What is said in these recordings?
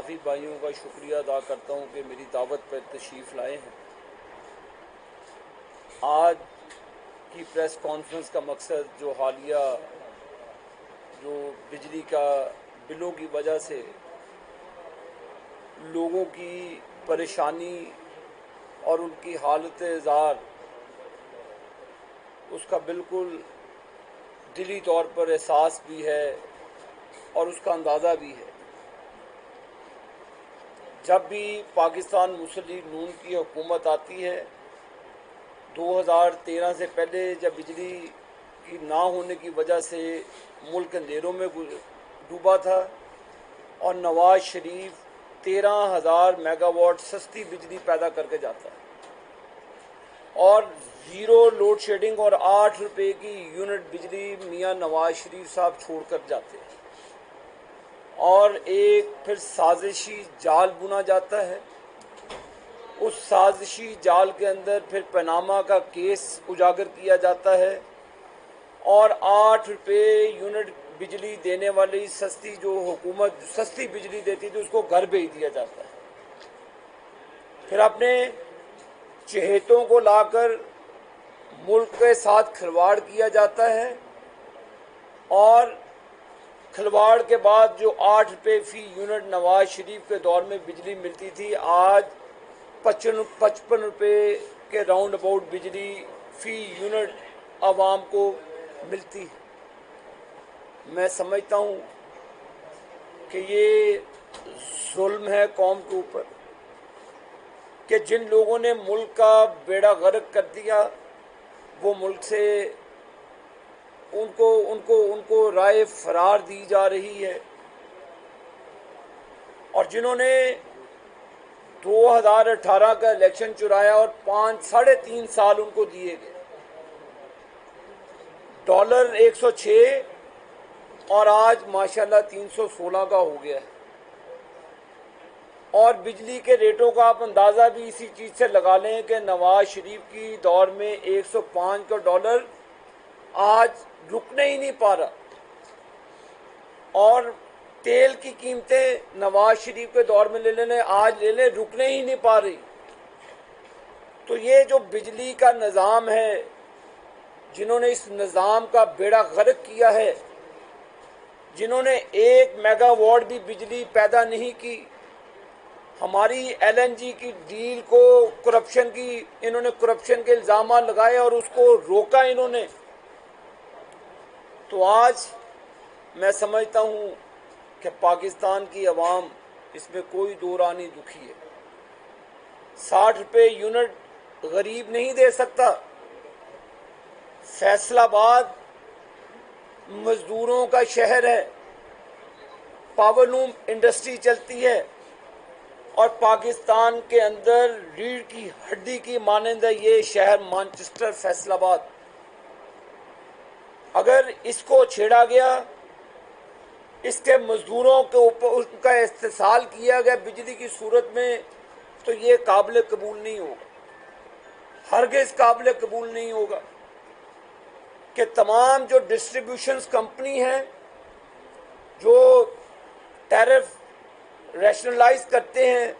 सहाफ़ी भाइयों का शुक्रिया अदा करता हूँ कि मेरी दावत पर तशरीफ़ लाए हैं। आज की प्रेस कॉन्फ्रेंस का मकसद जो हालिया जो बिजली का बिलों की वजह से लोगों की परेशानी और उनकी हालत ज़ार उसका बिल्कुल दिली तौर पर एहसास भी है और उसका अंदाज़ा भी है। जब भी पाकिस्तान मुस्लिम लीग नून की हुकूमत आती है, 2013 से पहले जब बिजली की ना होने की वजह से मुल्क अंधेरों में डूबा था और नवाज शरीफ 13,000 मेगावाट सस्ती बिजली पैदा करके जाता है और ज़ीरो लोड शेडिंग और 8 रुपये की यूनिट बिजली मियाँ नवाज शरीफ साहब छोड़ कर जाते हैं और एक फिर साजिशी जाल बुना जाता है। उस साजिशी जाल के अंदर फिर पनामा का केस उजागर किया जाता है और 8 रुपये यूनिट बिजली देने वाली सस्ती जो हुकूमत सस्ती बिजली देती थी उसको घर भेज दिया जाता है। फिर अपने चहेतों को लाकर मुल्क के साथ खिलवाड़ किया जाता है और खिलवाड़ के बाद जो 8 रुपये फी यूनिट नवाज शरीफ के दौर में बिजली मिलती थी, आज 55 रुपये के राउंड अबाउट बिजली फी यूनिट आवाम को मिलती है। मैं समझता हूँ कि ये जुल्म है कौम के ऊपर कि जिन लोगों ने मुल्क का बेड़ा गर्क कर दिया वो मुल्क से उनको राय फरार दी जा रही है और जिन्होंने 2018 का इलेक्शन चुराया और 3.5 साल उनको दिए गए। डॉलर 106 और आज माशाल्लाह 316 का हो गया है और बिजली के रेटों का आप अंदाज़ा भी इसी चीज़ से लगा लें कि नवाज शरीफ की दौर में 105 का डॉलर आज रुकने ही नहीं पा रहा और तेल की कीमतें नवाज शरीफ के दौर में ले लेने आज ले लें रुकने ही नहीं पा रही। तो ये जो बिजली का निज़ाम है, जिन्होंने इस निज़ाम का बेड़ा गर्क किया है, जिन्होंने 1 मेगावाट भी बिजली पैदा नहीं की, हमारी LNG की डील को करप्शन के इल्ज़ाम लगाए और उसको रोका इन्होंने, तो आज मैं समझता हूँ कि पाकिस्तान की आवाम इसमें कोई दो राह नहीं दुखी है। 60 रुपये यूनिट गरीब नहीं दे सकता। फैसलाबाद मजदूरों का शहर है, पावरलूम इंडस्ट्री चलती है और पाकिस्तान के अंदर रीढ़ की हड्डी की मानंद है ये शहर मैनचेस्टर फैसलाबाद। अगर इसको छेड़ा गया, इसके मजदूरों के ऊपर उनका इस्तेसाल किया गया बिजली की सूरत में, तो ये काबिल कबूल नहीं होगा, हरगिज़ काबिल कबूल नहीं होगा कि तमाम जो डिस्ट्रीब्यूशन कंपनी हैं जो टैरिफ रैशनलाइज करते हैं,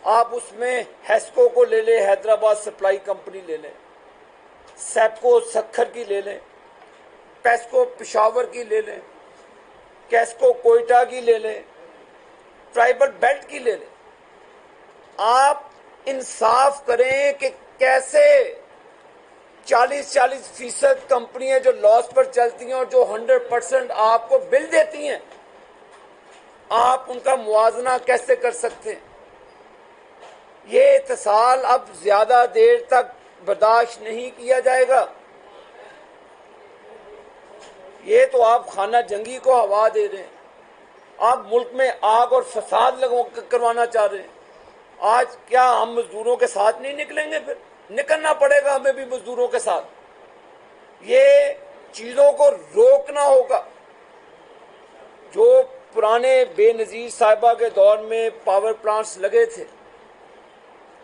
आप उसमें हेस्को को ले लें, हैदराबाद सप्लाई कंपनी ले लें, सेपको सक्खर की ले लें, पेस्को पिशावर की ले लें, कैस्को कोयटा की ले लें, ट्राइबल बेल्ट की ले लें। आप इंसाफ करें कि कैसे 40% कंपनियां जो लॉस पर चलती हैं और जो 100% आपको बिल देती हैं, आप उनका मुआवजा कैसे कर सकते हैं। ये इत्तेसाल अब ज्यादा देर तक बर्दाश्त नहीं किया जाएगा। ये तो आप खाना जंगी को हवा दे रहे हैं, आप मुल्क में आग और फसाद करवाना चाह रहे हैं। आज क्या हम मजदूरों के साथ नहीं निकलेंगे? फिर निकलना पड़ेगा हमें भी मजदूरों के साथ। ये चीजों को रोकना होगा। जो पुराने बेनजीर साहिबा के दौर में पावर प्लांट्स लगे थे,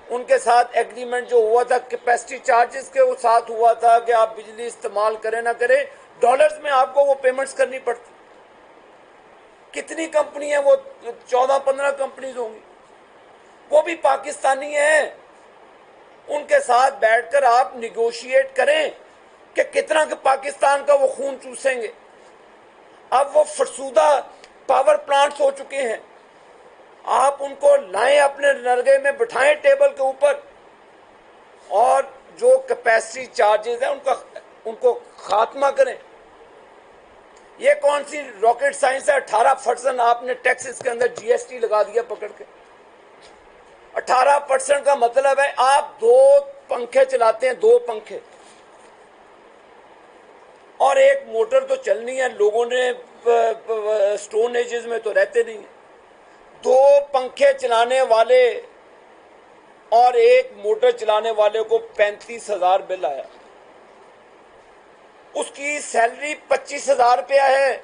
उनके साथ एग्रीमेंट जो हुआ था कैपेसिटी चार्जेस के साथ हुआ था कि आप बिजली इस्तेमाल करें ना करें, डॉलर्स में आपको वो पेमेंट्स करनी पड़ती। कितनी कंपनी है, वो 14-15 कंपनीज होंगी, वो भी पाकिस्तानी हैं। उनके साथ बैठकर आप निगोशिएट करें कि कितना के पाकिस्तान का वो खून चूसेंगे। अब वो फरसूदा पावर प्लांट्स हो चुके हैं, आप उनको लाएं, अपने नरगे में बिठाएं टेबल के ऊपर, और जो कैपेसिटी चार्जेस हैं उनको खात्मा करें। ये कौन सी रॉकेट साइंस है? 18% आपने टैक्सेस के अंदर जीएसटी लगा दिया पकड़ के। 18% का मतलब है आप 2 पंखे चलाते हैं, 2 पंखे और एक मोटर तो चलनी है। लोगों ने स्टोन एजेस में तो रहते नहीं है। 2 पंखे चलाने वाले और एक मोटर चलाने वाले को 35,000 बिल आया। उसकी सैलरी 25,000 रुपया है।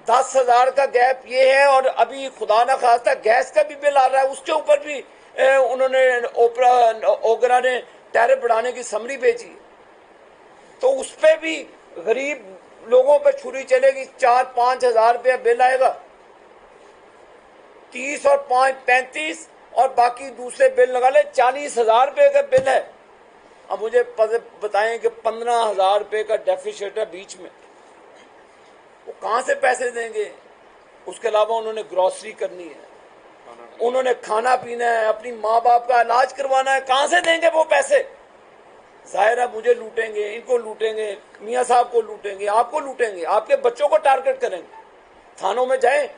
10,000 का गैप ये है, और अभी खुदा ना खास्ता गैस का भी बिल आ रहा है, उसके ऊपर भी उन्होंने ओगरा ने टैरिफ बढ़ाने की समरी भेजी। तो उस पर भी गरीब लोगों पे छुरी चलेगी। 4-5 हजार रुपया बिल आएगा, 30 और 5 35, और बाकी दूसरे बिल लगा ले, 40,000 रुपये का बिल है। अब मुझे बताएं कि 15,000 रुपये का डेफिसिट है बीच में, वो कहाँ से पैसे देंगे? उसके अलावा उन्होंने ग्रॉसरी करनी है, उन्होंने खाना पीना है, अपनी माँ बाप का इलाज करवाना है, कहाँ से देंगे वो पैसे? जाहिर है मुझे लूटेंगे, इनको लूटेंगे, मियाँ साहब को लूटेंगे, आपको लूटेंगे, आपके बच्चों को टारगेट करेंगे। थानों में जाएं,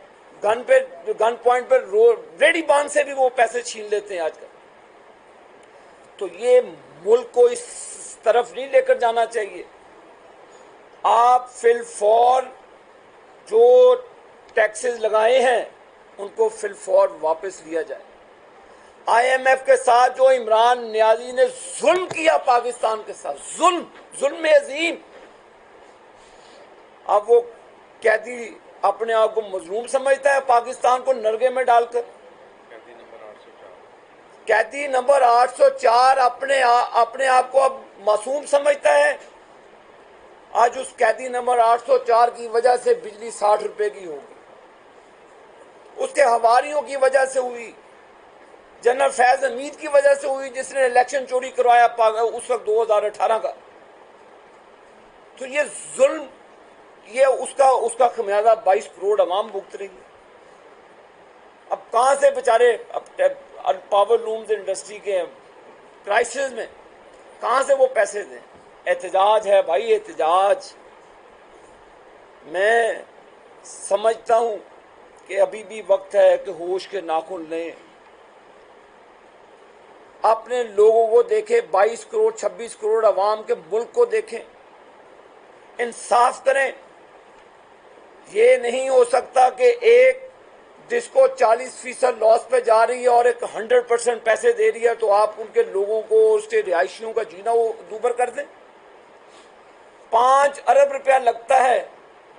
गन पॉइंट पर रेडी बांध से भी वो पैसे छीन लेते हैं आजकल। तो ये मुल्क को इस तरफ नहीं लेकर जाना चाहिए। आप फिलफौर जो टैक्सेस लगाए हैं उनको फिलफौर वापस लिया जाए। IMF के साथ जो इमरान नियाजी ने जुल्म किया पाकिस्तान के साथ, जुल्म अजीम, अब वो कैदी अपने आप को मजलूम समझता है पाकिस्तान को नरगे में डालकर। कैदी नंबर 804 अपने आप को अब मासूम समझता है। आज उस कैदी नंबर 804 की वजह से बिजली 60 रुपए की होगी, उसके हवारियों की वजह से हुई, जनरल फैज हमीद की वजह से हुई जिसने इलेक्शन चोरी करवाया उस वक्त 2018 का। तो ये जुल्म, ये उसका खमियाजा 22 करोड़ अवाम भुगत रही है। अब कहां से बेचारे पावर लूम्स इंडस्ट्री के क्राइसिस में कहां से वो पैसे दें? एहतजाज है भाई, एहतजाज। मैं समझता हूं कि अभी भी वक्त है कि होश के नाखून लें, अपने लोगों को देखें, 22 करोड़ 26 करोड़ अवाम के मुल्क को देखें, इंसाफ करें। ये नहीं हो सकता कि एक जिसको 40% लॉस पे जा रही है और एक 100% पैसे दे रही है तो आप उनके लोगों को, उसके रिहायशियों का जीना वो दूभर कर दें। 5 अरब रुपया लगता है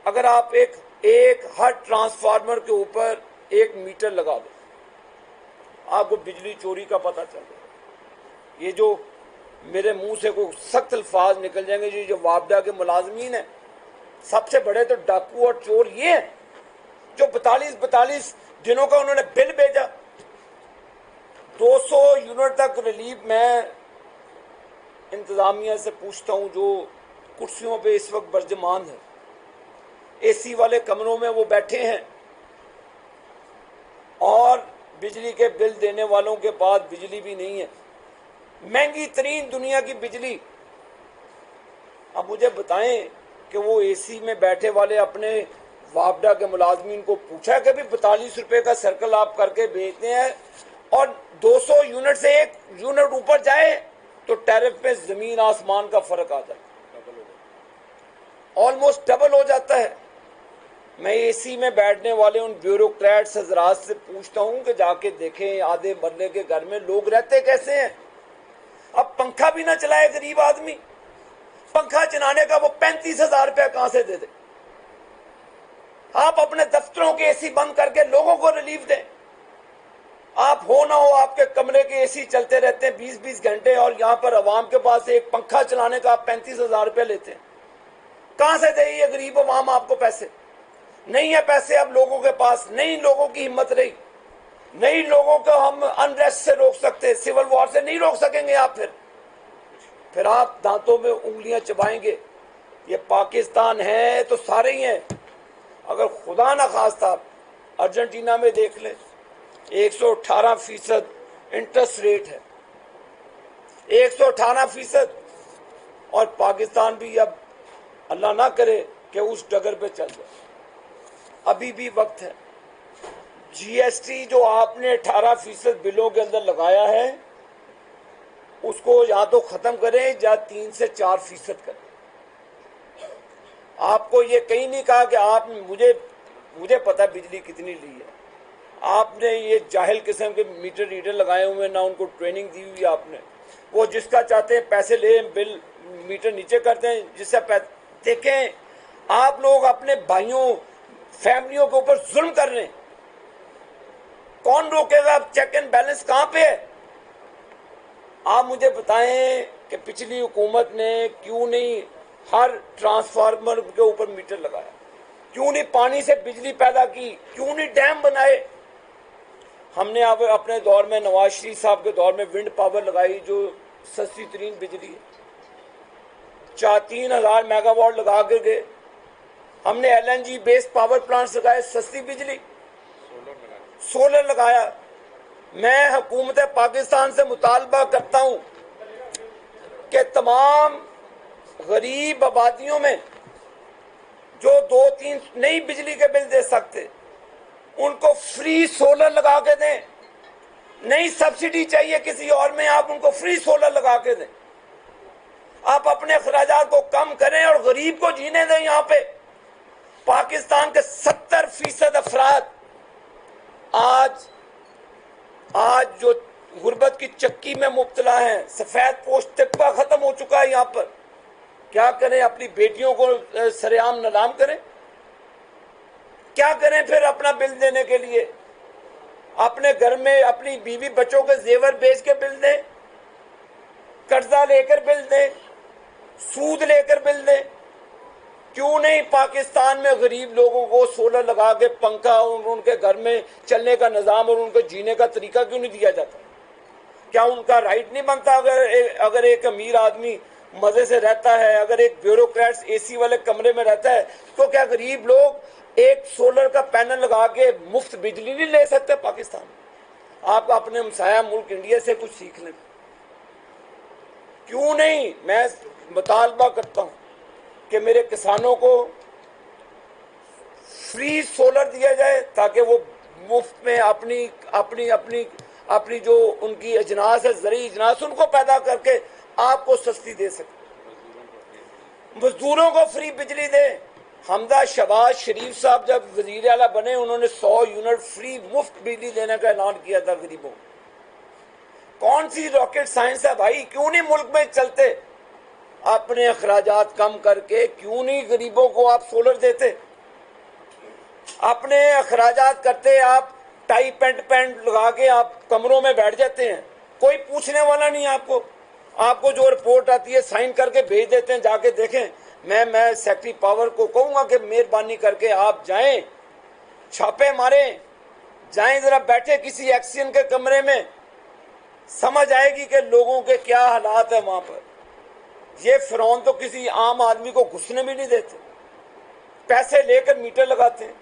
अगर आप एक हर ट्रांसफार्मर के ऊपर 1 मीटर लगा दो, आपको बिजली चोरी का पता चल रहा है। ये जो मेरे मुंह से कोई सख्त अल्फाज निकल जाएंगे, जो वापडा के मुलाजमीन है, सबसे बड़े तो डाकू और चोर ये है जो 42 दिनों का उन्होंने बिल भेजा। 200 यूनिट तक रिलीफ। मैं इंतजामिया से पूछता हूं जो कुर्सियों पे इस वक्त बर्जमान है, एसी वाले कमरों में वो बैठे हैं, और बिजली के बिल देने वालों के पास बिजली भी नहीं है, महंगी तरीन दुनिया की बिजली। अब मुझे बताएं कि वो एसी में बैठे वाले अपने वापडा के मुलाजमीन को पूछा कि भी 42 रुपए का सर्कल आप करके बेचते हैं और 200 यूनिट से 1 यूनिट ऊपर जाए तो टैरिफ में जमीन आसमान का फर्क आ जाता है, ऑलमोस्ट डबल हो जाता है। मैं एसी में बैठने वाले उन ब्यूरोक्रेट्स हजरात से पूछता हूं कि जाके देखें आधे मरले के घर में लोग रहते कैसे हैं। अब पंखा भी ना चलाए गरीब आदमी, पंखा चलाने का वो 35,000 रुपया कहां से दे दे? आप अपने दफ्तरों के एसी बंद करके लोगों को रिलीफ दें। आप हो ना हो आपके कमरे के एसी चलते रहते हैं 20-20 घंटे, और यहां पर अवाम के पास एक पंखा चलाने का आप 35,000 रुपया लेते हैं। कहां से दे ये गरीब अवाम आपको पैसे? नहीं है पैसे अब लोगों के पास, नहीं लोगों की हिम्मत रही, नहीं लोगों को हम अनरेस्ट से रोक सकते, सिविल वॉर से नहीं रोक सकेंगे आप। फिर आप दांतों में उंगलियां चबाएंगे। ये पाकिस्तान है तो सारे ही हैं। अगर खुदा ना खास्ता अर्जेंटीना में देख लें, 118% इंटरेस्ट रेट है, 118%। और पाकिस्तान भी अब अल्लाह ना करे कि उस डगर पे चल जाए, अभी भी वक्त है। जीएसटी जो आपने 18% बिलों के अंदर लगाया है, उसको या तो खत्म करें या 3 से 4% करें। आपको ये कहीं नहीं कहा कि आप मुझे पता बिजली कितनी ली है। आपने ये जाहिल किस्म के मीटर रीडर लगाए हुए, ना उनको ट्रेनिंग दी हुई आपने। वो जिसका चाहते हैं पैसे ले, बिल मीटर नीचे करते हैं, जिससे देखें आप लोग अपने भाइयों फैमिलियों के ऊपर जुल्म कर रहे हैं। कौन रोकेगा? अब चेक एंड बैलेंस कहां पे है? आप मुझे बताएं कि पिछली हुकूमत ने क्यों नहीं हर ट्रांसफार्मर के ऊपर मीटर लगाया, क्यों नहीं पानी से बिजली पैदा की, क्यों नहीं डैम बनाए। हमने अब अपने दौर में, नवाज शरीफ साहब के दौर में विंड पावर लगाई जो सस्ती तरीन बिजली है, 3,000 मेगावाट लगा कर गए। हमने एलएनजी बेस्ड पावर प्लांट्स लगाए, सस्ती बिजली, सोलर लगाया। मैं हुकूमत पाकिस्तान से मुतालबा करता हूं कि तमाम गरीब आबादियों में जो 2-3 नई बिजली के बिल दे सकते, उनको फ्री सोलर लगा के दें। नहीं सब्सिडी चाहिए किसी और में, आप उनको फ्री सोलर लगा के दें। आप अपने अखराजात को कम करें और गरीब को जीने दें। यहाँ पे पाकिस्तान के 70% अफराद आज जो गुर्बत की चक्की में मुब्तला हैं, सफेद पोश तबका खत्म हो चुका है। यहाँ पर क्या करें? अपनी बेटियों को सरेआम नीलाम करें? क्या करें फिर अपना बिल देने के लिए? अपने घर में अपनी बीवी बच्चों के जेवर बेच के बिल दें, कर्जा लेकर बिल दें, सूद लेकर बिल दें। क्यों नहीं पाकिस्तान में गरीब लोगों को सोलर लगा के पंखा और उनके घर में चलने का निज़ाम और उनके जीने का तरीका क्यों नहीं दिया जाता? क्या उनका राइट नहीं बनता? अगर एक अमीर आदमी मजे से रहता है, अगर एक ब्यूरोक्रेट्स एसी वाले कमरे में रहता है, तो क्या गरीब लोग एक सोलर का पैनल लगा के मुफ्त बिजली नहीं ले सकते? पाकिस्तान, आप अपने हमसाया मुल्क इंडिया से कुछ सीख लें। क्यों नहीं? मैं मुतालबा करता हूं कि मेरे किसानों को फ्री सोलर दिया जाए ताकि वो मुफ्त में अपनी अपनी अपनी अपनी जो उनकी अजनास है, ज़रूरी अजनास, उनको पैदा करके आपको सस्ती दे सके। मजदूरों को फ्री बिजली दे। हमदा शहबाज शरीफ साहब जब वजीर आला बने, उन्होंने 100 यूनिट फ्री मुफ्त बिजली देने का ऐलान किया था गरीबों। कौन सी रॉकेट साइंस है भाई? क्यों नहीं मुल्क में चलते? अपने अखराजात कम करके क्यों नहीं गरीबों को आप सोलर देते? अपने अखराजात करते, आप टाई पैंट लगा के आप कमरों में बैठ जाते हैं, कोई पूछने वाला नहीं आपको जो रिपोर्ट आती है साइन करके भेज देते हैं, जाके देखें। मैं सेक्रेटरी पावर को कहूंगा कि मेहरबानी करके आप जाएं, छापे मारें, जाएं जरा बैठे किसी एक्सीजन के कमरे में, समझ आएगी कि लोगों के क्या हालात है वहां पर। ये फिरौन तो किसी आम आदमी को घुसने भी नहीं देते, पैसे लेकर मीटर लगाते हैं,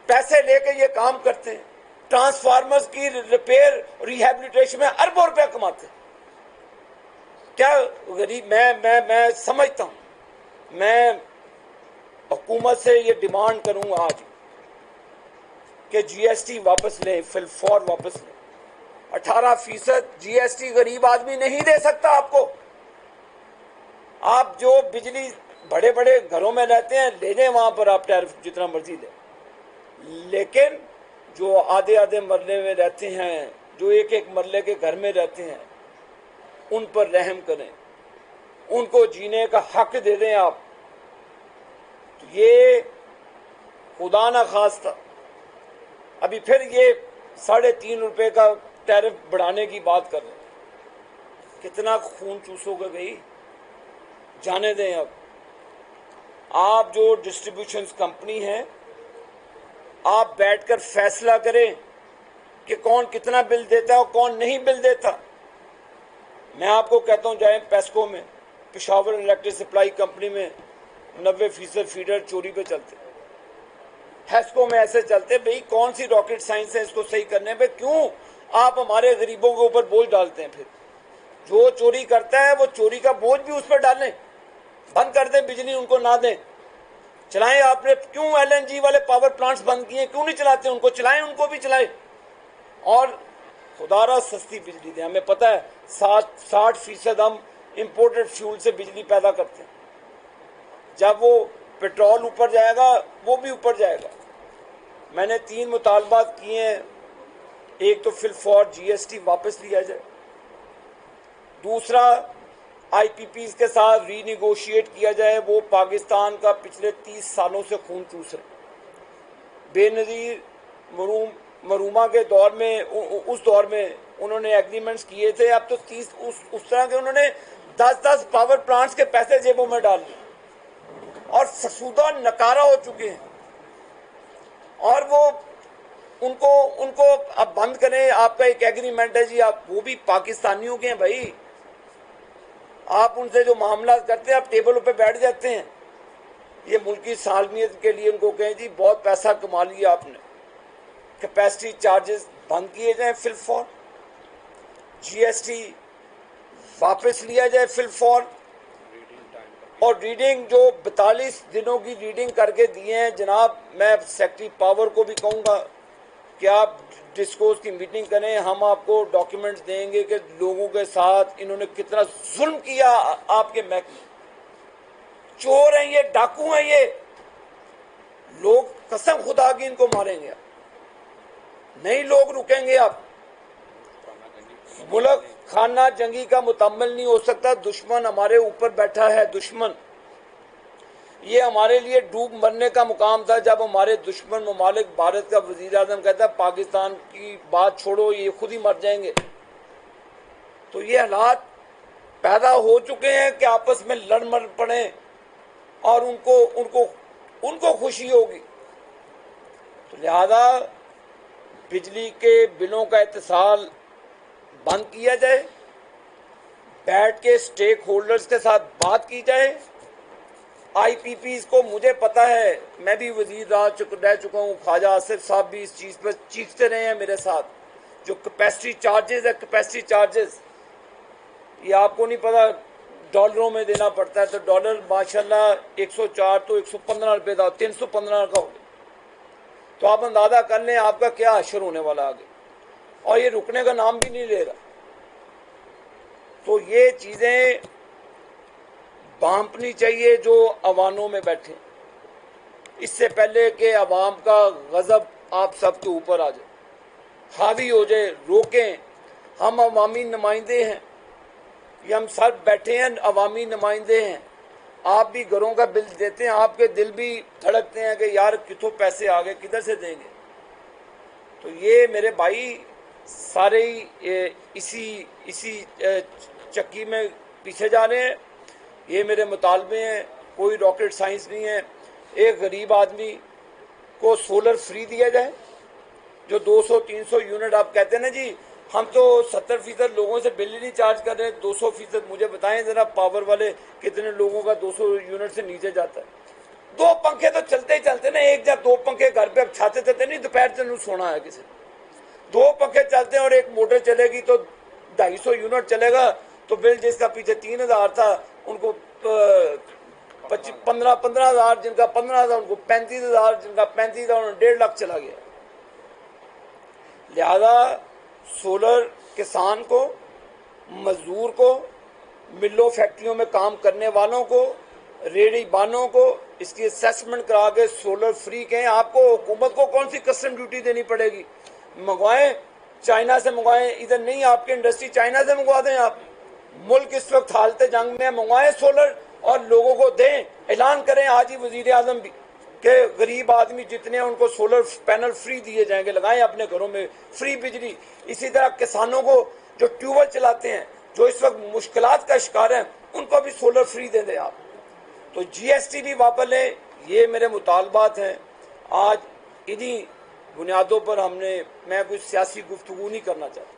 पैसे लेकर ये काम करते हैं, ट्रांसफार्मर्स की रिपेयर रिहेबिलिटेशन में अरबों रुपया कमाते हैं। क्या गरीब? मैं समझता हूं, मैं हुकूमत से ये डिमांड करूंगा आज कि जीएसटी वापस लें, फिलफौर वापस लें। 18% जीएसटी गरीब आदमी नहीं दे सकता आपको। आप जो बिजली बड़े बड़े घरों में रहते हैं ले लें, वहां पर आप टैरिफ जितना मर्जी दें, लेकिन जो आधे आधे मरले में रहते हैं, जो एक एक मरले के घर में रहते हैं, उन पर रहम करें, उनको जीने का हक दे दें आप। तो ये खुदा ना खास्ता अभी फिर ये 3.5 रुपए का टैरिफ बढ़ाने की बात कर रहे हैं। कितना खून चूसोगे भाई? जाने दें। अब आप जो डिस्ट्रीब्यूशन कंपनी है आप बैठकर फैसला करें कि कौन कितना बिल देता है और कौन नहीं बिल देता। मैं आपको कहता हूं, जाए पेस्को में, पेशावर इलेक्ट्रिक सप्लाई कंपनी में 90% फीडर चोरी पे चलते, हेस्को में ऐसे चलते। भाई कौन सी रॉकेट साइंस है इसको सही करने पे? क्यों आप हमारे गरीबों के ऊपर बोझ डालते हैं? फिर जो चोरी करता है वो चोरी का बोझ भी उस पर डालें, बंद कर दें, बिजली उनको ना दें, चलाएं। आपने क्यों LNG वाले पावर प्लांट्स बंद किए? क्यों नहीं चलाते उनको? चलाएं, उनको भी चलाएं और खुदारा सस्ती बिजली दें। हमें पता है 60% हम इंपोर्टेड फ्यूल से बिजली पैदा करते हैं। जब वो पेट्रोल ऊपर जाएगा वो भी ऊपर जाएगा। मैंने 3 मुतालबात किए हैं। एक तो फिलफॉर GST वापस लिया जाए, दूसरा IPPs के साथ रीनिगोशिएट किया जाए। वो पाकिस्तान का पिछले 30 सालों से खून चूस रहे। बेनज़ीर मरूमा के दौर में, उस दौर में उन्होंने एग्रीमेंट्स किए थे। अब तो 30 उस तरह के उन्होंने 10-10 पावर प्लांट्स के पैसे जेबों में डाल दिए और फसूदा नकारा हो चुके हैं। और वो उनको अब बंद करें। आपका एक एग्रीमेंट है जी, आप वो भी पाकिस्तानियों के हैं भाई। आप उनसे जो मामला करते हैं, आप टेबलों पे बैठ जाते हैं। ये मुल्की सालमियत के लिए उनको कहें जी बहुत पैसा कमा लिया आपने, कैपेसिटी चार्जेस बंद किए जाएं, फिलफॉर GST वापस लिया जाए, फिलफॉर। और रीडिंग जो 42 दिनों की रीडिंग करके दिए हैं जनाब, मैं सेक्रेटरी पावर को भी कहूँगा कि आप डिस्कोर्स की मीटिंग करें। हम आपको डॉक्यूमेंट्स देंगे कि लोगों के साथ इन्होंने कितना जुल्म किया। आपके महकमे चोर हैं ये, डाकू हैं ये। लोग कसम खुदा की इनको मारेंगे, नहीं लोग रुकेंगे। आप मुल्क खाना जंगी का मुकम्मल नहीं हो सकता। दुश्मन हमारे ऊपर बैठा है। दुश्मन ये हमारे लिए डूब मरने का मुकाम था जब हमारे दुश्मन ममालिक, भारत का वजीर आजम कहता है पाकिस्तान की बात छोड़ो, ये खुद ही मर जाएंगे। तो ये हालात पैदा हो चुके हैं कि आपस में लड़ मर पड़े और उनको खुशी होगी। तो लिहाजा बिजली के बिलों का इत्तिसाल बंद किया जाए, बैठ के स्टेक होल्डर्स के साथ बात की जाए। IPPs को, मुझे पता है, मैं भी वजीर रह चुका हूँ, ख्वाजा आसिफ साहब भी इस चीज़ पर चीखते रहे हैं मेरे साथ। जो कैपेसिटी चार्जेस है, कैपेसिटी चार्जेस ये आपको नहीं पता डॉलरों में देना पड़ता है। तो डॉलर माशाल्लाह 104 तो 115 रुपये था, 315 का हो गया। तो आप अंदाजा कर लें आपका क्या असर होने वाला आगे। और ये रुकने का नाम भी नहीं ले रहा। तो ये चीज़ें बांपनी चाहिए जो अवानों में बैठे, इससे पहले कि अवाम का गज़ब आप सबके ऊपर आ जाए, हावी हो जाए। रोकें। हम अवामी नुमाइंदे हैं, ये हम सब बैठे हैं, अवामी नुमाइंदे हैं। आप भी घरों का बिल देते हैं, आपके दिल भी धड़कते हैं कि यार कितों पैसे आ गए, किधर से देंगे। तो ये मेरे भाई सारे ही इसी चक्की में पीछे जा रहे हैं। ये मेरे मुतालबे हैं, कोई रॉकेट साइंस नहीं है। एक गरीब आदमी को सोलर फ्री दिया जाए। जो 200-300 यूनिट आप कहते हैं ना जी, हम तो 70% लोगों से बिल ही नहीं चार्ज कर रहे। 200% मुझे बताएं जरा, पावर वाले कितने लोगों का 200 यूनिट से नीचे जाता है? 2 पंखे तो चलते ही चलते ना, एक या 2 पंखे घर पे अब छाते चलते नहीं, दोपहर से सोना है किसी। 2 पंखे चलते हैं और एक मोटर चलेगी तो 250 यूनिट चलेगा। तो बिल जिसका पीछे 3000 था उनको 15,000, जिनका 15,000 उनको 35,000, जिनका 35,000 उन्हें 1.5 लाख चला गया। लिहाजा सोलर किसान को, मजदूर को, मिलों फैक्ट्रियों में काम करने वालों को, रेडी बानों को इसकी असेसमेंट करा के सोलर फ्री कहें। आपको हुकूमत को कौन सी कस्टम ड्यूटी देनी पड़ेगी? मंगवाएं, चाइना से मंगवाएं। इधर नहीं, आपकी इंडस्ट्री चाइना से मंगवा दें। आप मुल्क इस वक्त हालत जंग में, मंगवाएं सोलर और लोगों को दें। ऐलान करें आज ही वजीर आजम भी कि गरीब आदमी जितने हैं उनको सोलर पैनल फ्री दिए जाएंगे, लगाएं अपने घरों में फ्री बिजली। इसी तरह किसानों को जो ट्यूबवेल चलाते हैं, जो इस वक्त मुश्किलात का शिकार हैं, उनको भी सोलर फ्री दे दें आप। तो GST भी वापस लें। ये मेरे मुतालबात हैं। आज इन्हीं बुनियादों पर मैं कुछ सियासी गुफ्तगू नहीं करना चाहता।